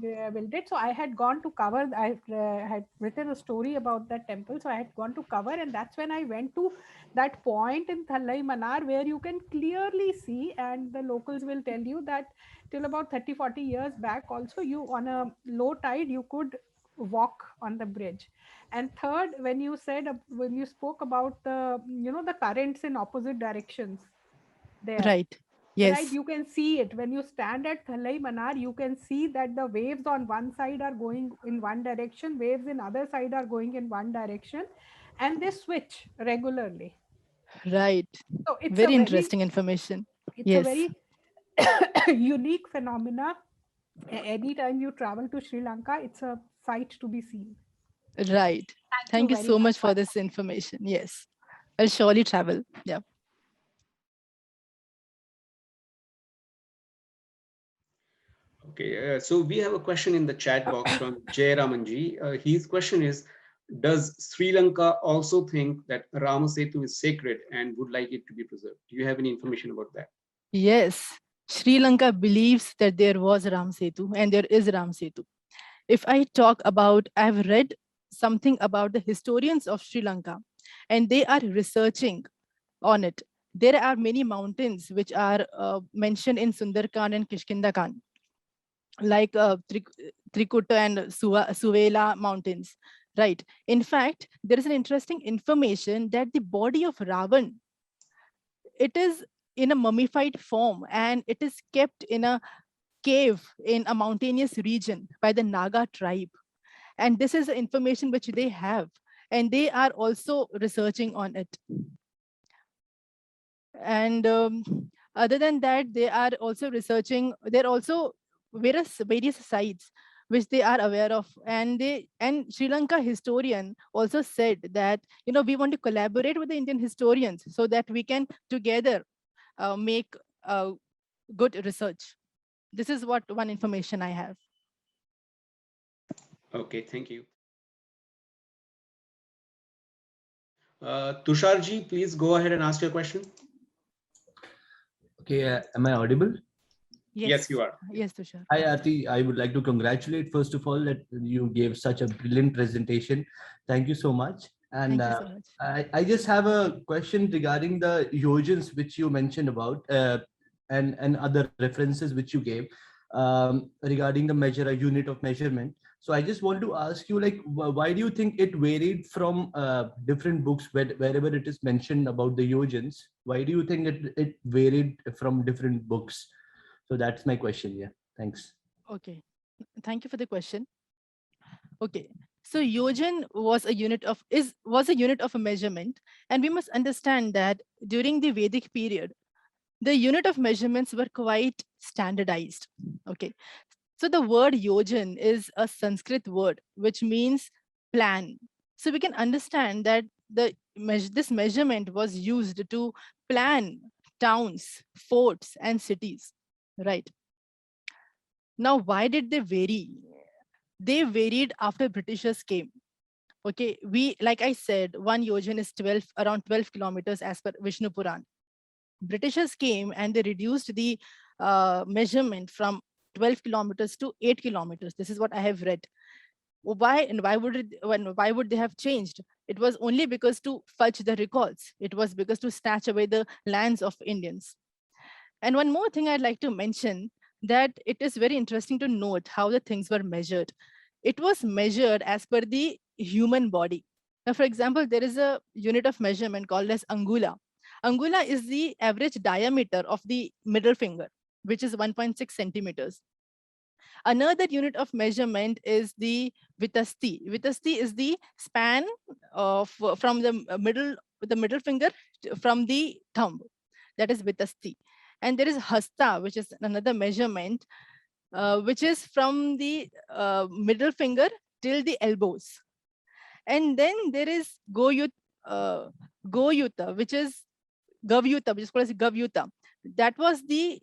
Speaker 3: build it. So I had gone to cover. I had written a story about that temple, so I had gone to cover, and that's when I went to that point in Thalai Manar where you can clearly see, and the locals will tell you that till about 30-40 years back, also you on a low tide you could walk on the bridge. And third, when you spoke about the currents in opposite directions there,
Speaker 2: Right.
Speaker 3: right,
Speaker 2: Yes.
Speaker 3: you can see it when you stand at Thalai Manar. You can see that the waves on one side are going in one direction, waves in other side are going in one direction, and they switch regularly.
Speaker 2: Right.
Speaker 3: So
Speaker 2: Very interesting information.
Speaker 3: it's a
Speaker 2: Yes.
Speaker 3: very unique phenomena. Anytime you travel to Sri Lanka, it's a sight to be seen.
Speaker 2: Right.
Speaker 3: Thank you
Speaker 2: Thank you
Speaker 3: very
Speaker 2: so
Speaker 3: much
Speaker 2: much
Speaker 3: for
Speaker 2: for
Speaker 3: that.
Speaker 2: this information. Yes. I'll surely travel. Yeah.
Speaker 1: Okay, so we have a question in the chat box from Jay Ramanji. His question is, does Sri Lanka also think that Ramasetu is sacred and would like it to be preserved? Do you have any information about that?
Speaker 2: Yes. Sri Lanka believes that there was Ram Setu and there is Ram Setu. If I talk about, I've read something about the historians of Sri Lanka, and they are researching on it. There are many mountains which are mentioned in Sundarkan and Kishkindakan, like Trikutta and Suvela mountains, right? In fact, there is an interesting information that the body of Ravan, it is in a mummified form and it is kept in a cave in a mountainous region by the Naga tribe. And this is the information which they have, and they are also researching on it. And other than that, they are also researching, there are also various sites which they are aware of, and Sri Lanka historian also said that, we want to collaborate with the Indian historians so that we can together make good research. This is what one information I have.
Speaker 1: Okay, thank you. Tusharji, please go ahead and ask your question.
Speaker 4: Okay, am I audible?
Speaker 1: Yes, you are.
Speaker 2: Yes, Tushar.
Speaker 4: Hi, Aarti. I would like to congratulate, first of all, that you gave such a brilliant presentation. Thank you so much. And
Speaker 2: Thank you so much.
Speaker 4: I just have a question regarding the yojans which you mentioned about and other references which you gave regarding the measure, a unit of measurement. So I just want to ask you, like, why do you think it varied from different books wherever it is mentioned about the yojans? Why do you think it varied from different books? So that's my question. Yeah, thanks.
Speaker 2: Okay, thank you for the question. Okay, so yojan was a unit of a measurement, and we must understand that during the Vedic period, the unit of measurements were quite standardized. Okay, so the word yojan is a Sanskrit word which means plan. So we can understand that this measurement was used to plan towns, forts, and cities, right? Now, why did they vary? They varied after Britishers came. Okay, like I said, one yojan is around 12 kilometers as per Vishnu Puran. Britishers came and they reduced the measurement from 12 kilometers to 8 kilometers. This is what I have read. Why and why would they have changed? It was only because to fudge the records. It was because to snatch away the lands of Indians. And one more thing I'd like to mention, that it is very interesting to note how the things were measured. It was measured as per the human body. Now, for example, there is a unit of measurement called as angula. Angula is the average diameter of the middle finger, which is 1.6 centimeters. Another unit of measurement is the vitasti. Vitasti is the span of from the middle finger from the thumb. That is vitasti. And there is hasta, which is another measurement, which is from the middle finger till the elbows. And then there is Goyuta, which is Gavyuta, which is called as Gavyuta. That was the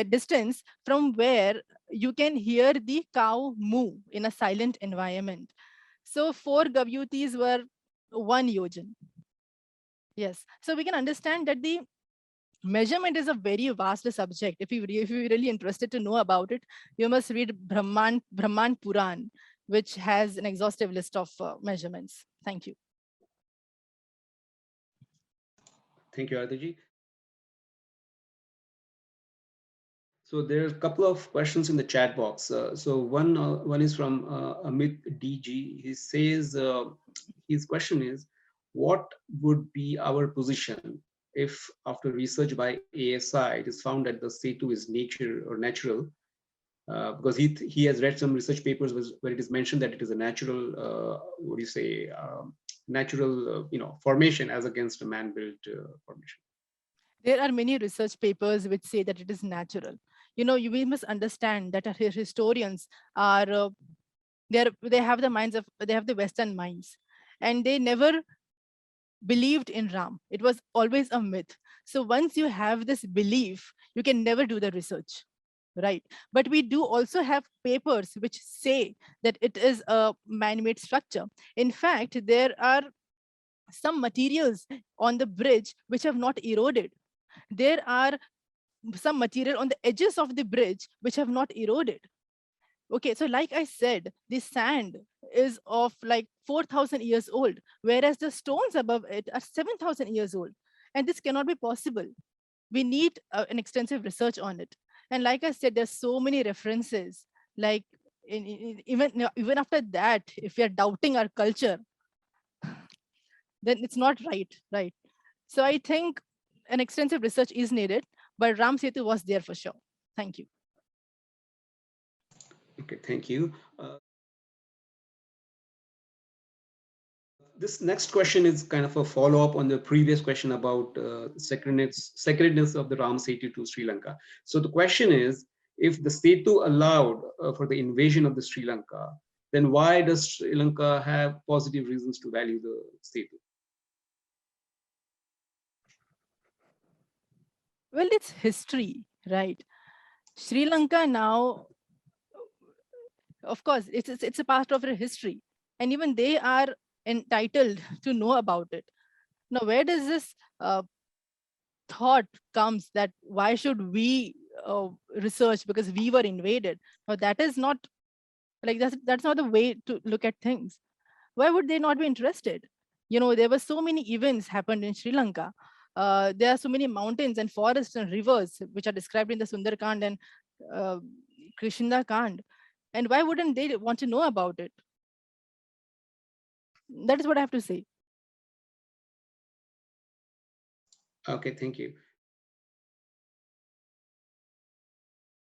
Speaker 2: distance from where you can hear the cow moo in a silent environment. So 4 Gavyutis were 1 yojan. Yes, so we can understand that the measurement is a very vast subject. If you're really interested to know about it, you must read Brahman Puran, which has an exhaustive list of measurements. Thank you.
Speaker 1: Thank you, Aartiji. So there are a couple of questions in the chat box. So one is from Amit DG. He says his question is, what would be our position if after research by ASI it is found that the Setu is nature or natural? Because he has read some research papers where it is mentioned that it is a natural, what do you say, natural formation as against a man-built formation.
Speaker 2: There are many research papers which say that it is natural. We must understand that our historians are they have the Western minds, and they never believed in Ram. It was always a myth. So once you have this belief, you can never do the research, right? But we do also have papers which say that it is a man-made structure. In fact, there are some materials on the bridge which have not eroded. There are some material on the edges of the bridge which have not eroded. Okay, so like I said, the sand is of like 4,000 years old, whereas the stones above it are 7,000 years old. And this cannot be possible. We need an extensive research on it. And like I said, there's so many references, like even after that, if we are doubting our culture, then it's not right? So I think an extensive research is needed, but Ram Setu was there for sure. Thank you.
Speaker 1: Okay, thank you. This next question is kind of a follow-up on the previous question about sacredness of the Ram Setu to Sri Lanka. So the question is, if the Setu allowed for the invasion of the Sri Lanka, then why does Sri Lanka have positive reasons to value the Setu?
Speaker 2: Well, it's history, right? Sri Lanka now, of course, it's a part of our history, and even they are entitled to know about it. Now, where does this thought comes that why should we research because we were invaded? Now, that is not like that's not the way to look at things. Why would they not be interested? There were so many events happened in Sri Lanka. There are so many mountains and forests and rivers which are described in the Sundarkand and Krishna Kand. And why wouldn't they want to know about it? That is what I have to say.
Speaker 1: Okay, thank you.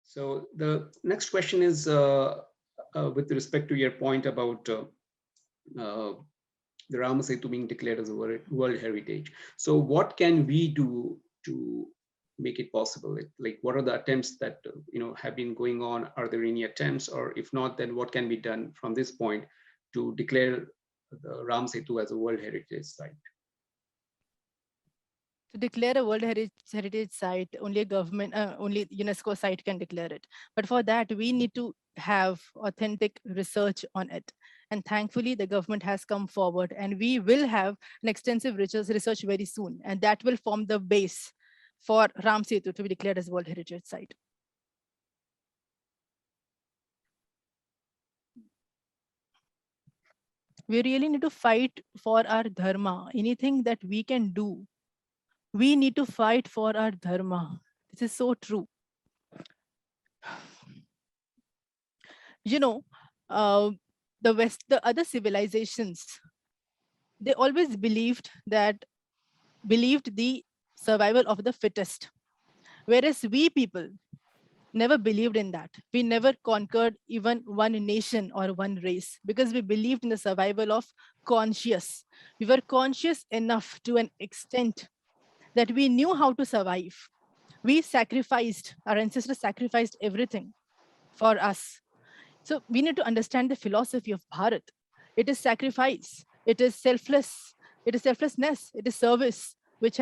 Speaker 1: So the next question is with respect to your point about the Rama Setu being declared as a World Heritage. So what can we do to make it possible? Like, what are the attempts that have been going on? Are there any attempts, or if not, then what can be done from this point to declare the Ram Setu as a World Heritage Site?
Speaker 2: To declare a World Heritage Site, only a government, only UNESCO site can declare it. But for that, we need to have authentic research on it. And thankfully, the government has come forward, and we will have an extensive research very soon. And that will form the base for Ram Setu to be declared as World Heritage Site. We really need to fight for our dharma. Anything that we can do, we need to fight for our dharma. This is so true. You know, uh, the other civilizations, they always believed the survival of the fittest, whereas we people never believed in that. We never conquered even one nation or one race because we believed in the survival of conscious. We were conscious enough to an extent that we knew how to survive. We sacrificed, our ancestors sacrificed everything for us. So we need to understand the philosophy of Bharat. It is sacrifice, it is selfless, it is selflessness, it is service, which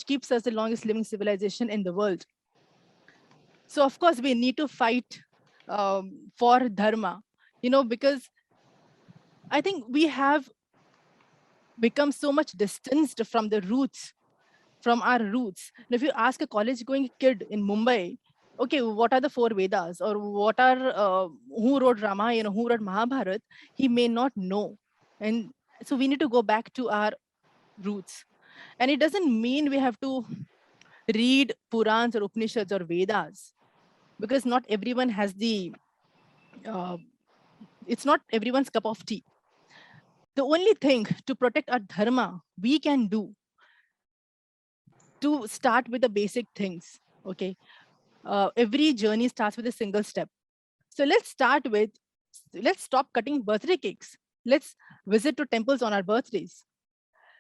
Speaker 2: keeps us the longest living civilization in the world. So of course we need to fight for dharma, because I think we have become so much distanced from the roots, from our roots. And if you ask a college going kid in Mumbai, okay, what are the four Vedas, or what are who wrote Ramayana, who wrote Mahabharat, he may not know. And so we need to go back to our roots. And it doesn't mean we have to read Purans or Upanishads or Vedas, because not everyone has it's not everyone's cup of tea. The only thing to protect our dharma we can do, to start with the basic things, okay? Every journey starts with a single step. So let's stop cutting birthday cakes. Let's visit to temples on our birthdays.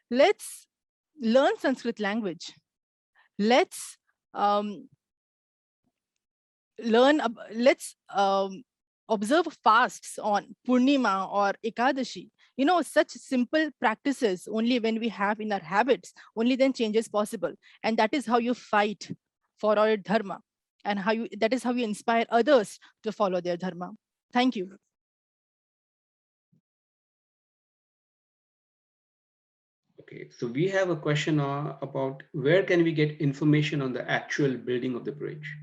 Speaker 2: Let's learn Sanskrit language. Let's um, let's observe fasts on Purnima or Ekadashi. Such simple practices, only when we have in our habits, only then change is possible. And that is how you fight for our dharma, and that is how you inspire others to follow their dharma. Thank you.
Speaker 1: Okay, so we have a question about where can we get information on the actual building of the bridge?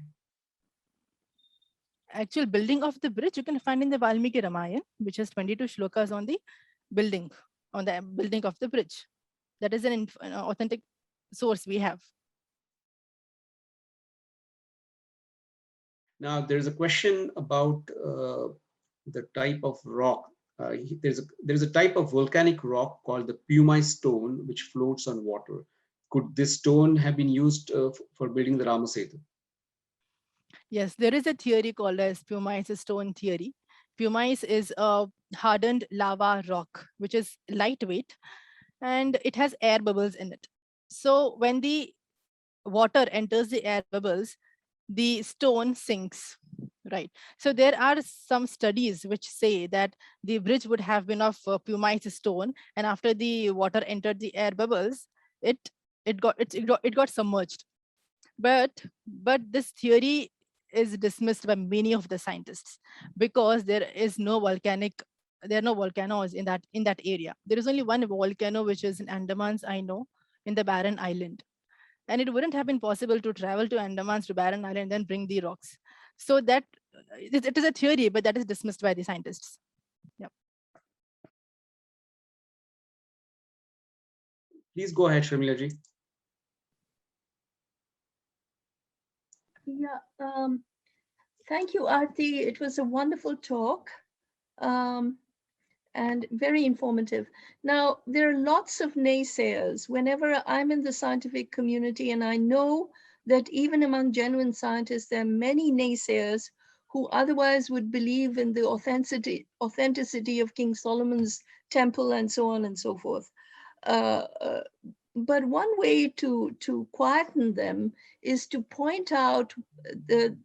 Speaker 2: Actual building of the bridge you can find in the Valmiki Ramayana, which has 22 shlokas on the building of the bridge. That is an authentic source we have.
Speaker 1: Now, there's a question about the type of rock. There's a type of volcanic rock called the pumice stone, which floats on water. Could this stone have been used for building the Rama Setu?
Speaker 2: Yes, there is a theory called as pumice stone theory. Pumice is a hardened lava rock, which is lightweight, and it has air bubbles in it. So when the water enters the air bubbles, the stone sinks, right? So there are some studies which say that the bridge would have been of pumice stone, and after the water entered the air bubbles, it got submerged. But this theory is dismissed by many of the scientists because there are no volcanoes in that area. There is only one volcano which is in Andamans, I know, in the Barren Island. And it wouldn't have been possible to travel to Andamans to Barren Island and then bring the rocks. So that it is a theory, but that is dismissed by the scientists. Yeah.
Speaker 1: Please go ahead, Sharmila ji.
Speaker 5: Yeah, thank you, Aarti. It was a wonderful talk and very informative. Now, there are lots of naysayers. Whenever I'm in the scientific community, and I know that even among genuine scientists, there are many naysayers who otherwise would believe in the authenticity of King Solomon's temple and so on and so forth. But one way to quieten them is to point out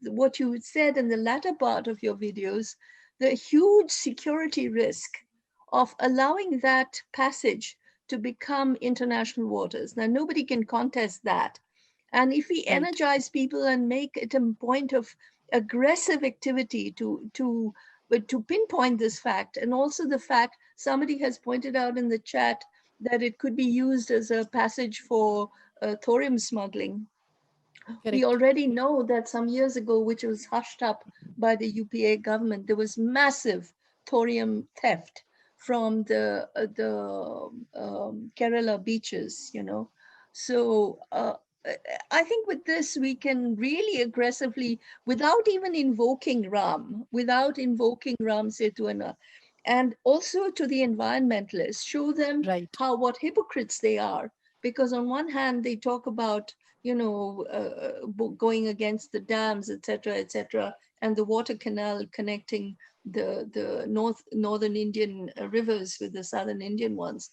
Speaker 5: what you said in the latter part of your videos, the huge security risk of allowing that passage to become international waters. Now, nobody can contest that. And if we energize people and make it a point of aggressive activity to pinpoint this fact, and also the fact somebody has pointed out in the chat that it could be used as a passage for thorium smuggling. Correct. We already know that some years ago, which was hushed up by the UPA government, there was massive thorium theft from the Kerala beaches, So I think with this, we can really aggressively, without even invoking Ram Setu, and also to the environmentalists, show them
Speaker 2: Right.
Speaker 5: what hypocrites they are. Because on one hand, they talk about, going against the dams, etc., and the water canal connecting the northern Indian rivers with the southern Indian ones.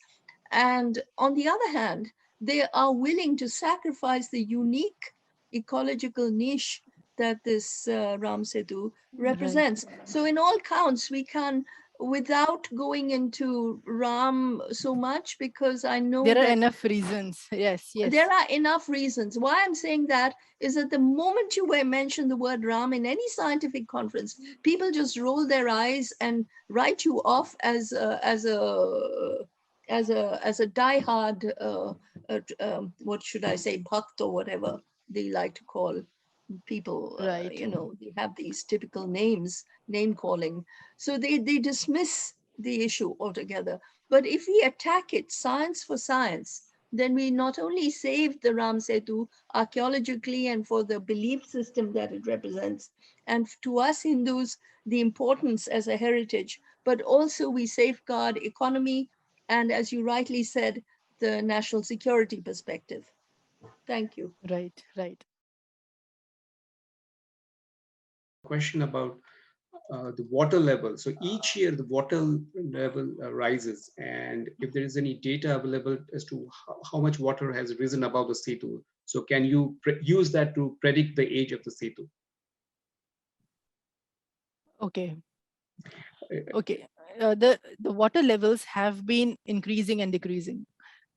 Speaker 5: And on the other hand, they are willing to sacrifice the unique ecological niche that this Ram Setu represents. So in all counts, we can, without going into Ram so much, because I know
Speaker 2: There are
Speaker 5: that
Speaker 2: enough reasons. Yes, yes.
Speaker 5: there are enough reasons. Why I'm saying that is that the moment you mention the word Ram in any scientific conference, people just roll their eyes and write you off as a diehard, what should I say, bhakt or whatever they like to call people.
Speaker 2: Right.
Speaker 5: They have these typical names, name calling. So they dismiss the issue altogether. But if we attack it science for science, then we not only save the Ram Setu archaeologically and for the belief system that it represents, and to us Hindus, the importance as a heritage, but also we safeguard economy and, as you rightly said, the national security perspective. Thank you.
Speaker 2: Right, right.
Speaker 1: Question about the water level. So each year the water level rises, and if there is any data available as to how much water has risen above the Setu, so can you use that to predict the age of the Setu?
Speaker 2: Okay. Okay. The water levels have been increasing and decreasing.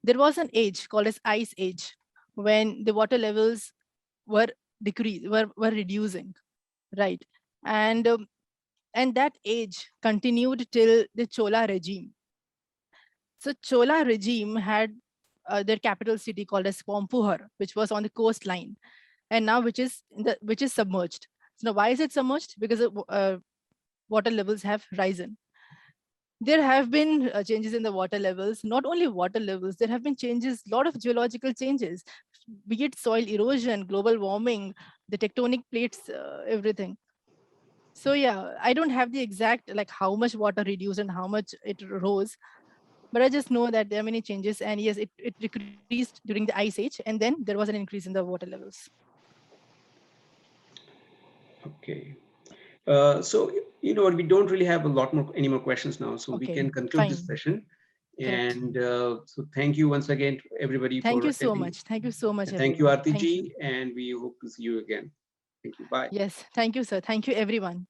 Speaker 2: There was an age called as Ice Age when the water levels were reducing, right? And that age continued till the Chola regime. So Chola regime had their capital city called as Pompuhar, which was on the coastline, and now which is submerged. So now why is it submerged? Because water levels have risen. There have been changes in the water levels. Not only water levels, there have been changes, a lot of geological changes, be it soil erosion, global warming, the tectonic plates, everything. So yeah, I don't have the exact like how much water reduced and how much it rose, but I just know that there are many changes, and yes, it decreased during the Ice Age, and then there was an increase in the water levels.
Speaker 1: Okay. So, we don't really have any more questions now, so we can conclude this session.
Speaker 2: Correct.
Speaker 1: And so thank you once again to everybody.
Speaker 2: Thank you so much. Thank you so much.
Speaker 1: Thank you, Aarti ji, and we hope to see you again. Thank you. Bye.
Speaker 2: Yes, thank you, sir. Thank you, everyone.